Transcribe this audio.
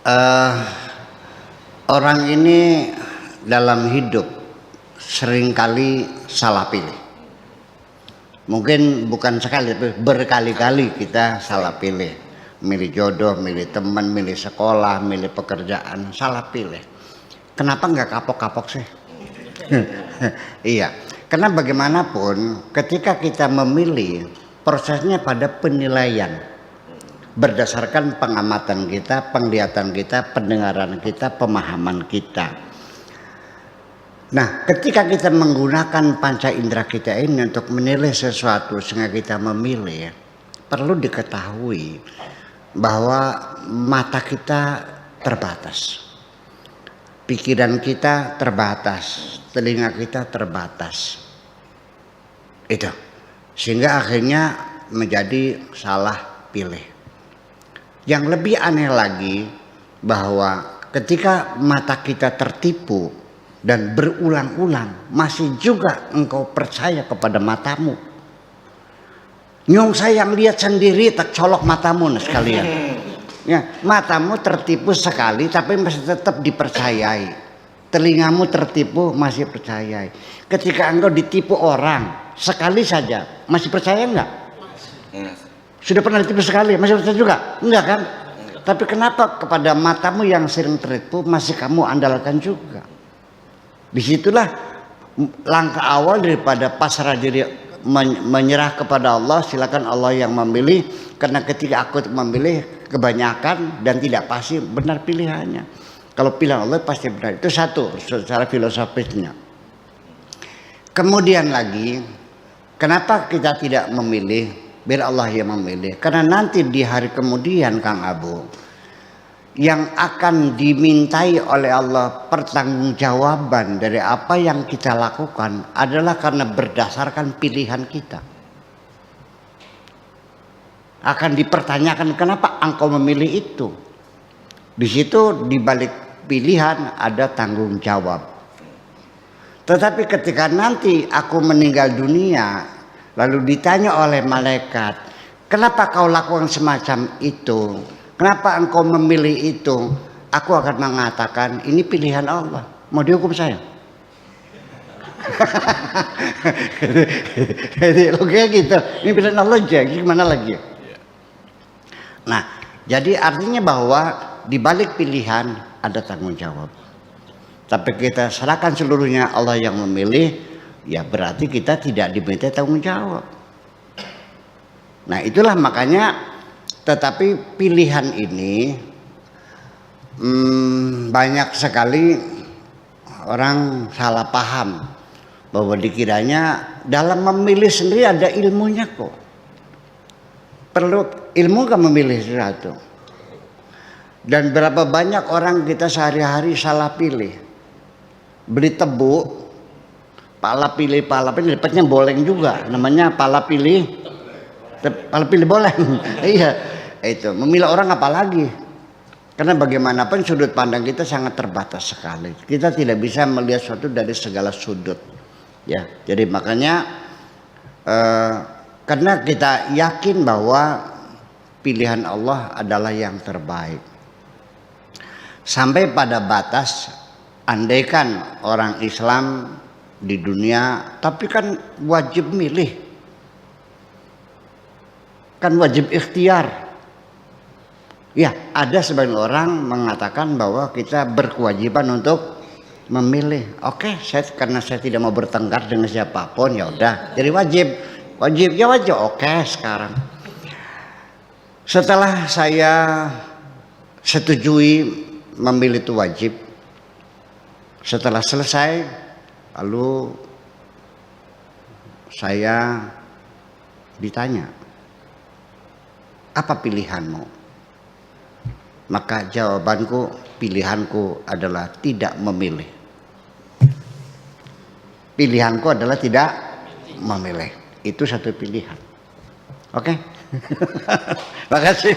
Eh, Orang ini dalam hidup seringkali salah pilih. Mungkin bukan sekali, tapi berkali-kali kita salah pilih. Milih jodoh, milih teman, milih sekolah, milih pekerjaan, salah pilih. Kenapa nggak kapok-kapok sih? Iya, karena bagaimanapun ketika kita memilih, prosesnya pada penilaian. Berdasarkan pengamatan kita, penglihatan kita, pendengaran kita, pemahaman kita. Nah, ketika kita menggunakan panca indera kita ini untuk menilai sesuatu sehingga kita memilih, perlu diketahui bahwa mata kita terbatas, pikiran kita terbatas, telinga kita terbatas. Itu, sehingga akhirnya menjadi salah pilih. Yang lebih aneh lagi bahwa ketika mata kita tertipu dan berulang-ulang masih juga engkau percaya kepada matamu. Nyong saya yang lihat sendiri tak colok matamu nah sekalian. Ya, matamu tertipu sekali tapi masih tetap dipercayai. Telingamu tertipu masih percayai. Ketika engkau ditipu orang sekali saja masih percaya enggak? Sudah pernah ditipu sekali, masih percaya juga? Enggak kan? Tapi kenapa kepada matamu yang sering tertipu masih kamu andalkan juga? Disitulah langkah awal daripada pasrah diri, menyerah kepada Allah. Silakan Allah yang memilih. Karena ketika aku memilih kebanyakan dan tidak pasti benar pilihannya. Kalau pilihan Allah pasti benar. Itu satu secara filosofisnya. Kemudian lagi, kenapa kita tidak memilih? Biar Allah yang memilih. Karena nanti di hari kemudian Kang Abu, yang akan dimintai oleh Allah pertanggungjawaban dari apa yang kita lakukan adalah karena berdasarkan pilihan kita. Akan dipertanyakan kenapa engkau memilih itu. Di situ di balik pilihan ada tanggung jawab. Tetapi ketika nanti aku meninggal dunia, lalu ditanya oleh malaikat, kenapa kau lakukan semacam itu? Kenapa engkau memilih itu? Aku akan mengatakan, ini pilihan Allah. Mau dihukum saya? Jadi logiknya gitu. Ini pilihan Allah aja, gimana lagi? Nah, jadi artinya bahwa di balik pilihan ada tanggung jawab. Tapi kita serahkan seluruhnya Allah yang memilih, ya berarti kita tidak diminta tanggung jawab. Nah itulah makanya, tetapi pilihan ini banyak sekali orang salah paham bahwa dikiranya dalam memilih sendiri ada ilmunya kok. Perlu ilmu kan memilih sesuatu. Dan berapa banyak orang kita sehari-hari salah pilih. Beli tebu, pala pilih dapatnya boleng juga, namanya pala pilih boleng. Iya, itu memilih orang apalagi, karena bagaimanapun sudut pandang kita sangat terbatas sekali. Kita tidak bisa melihat sesuatu dari segala sudut, ya. Jadi makanya karena kita yakin bahwa pilihan Allah adalah yang terbaik, sampai pada batas andaikan orang Islam di dunia, tapi kan wajib milih, kan wajib ikhtiar. Ya, ada sebagian orang mengatakan bahwa kita berkewajiban untuk memilih. Oke, karena saya tidak mau bertengkar dengan siapapun, ya udah, jadi wajib. Oke, sekarang setelah saya setujui memilih itu wajib, setelah selesai, lalu saya ditanya, apa pilihanmu? Maka jawabanku, pilihanku adalah tidak memilih. Pilihanku adalah tidak memilih. Itu satu pilihan. Oke? Makasih.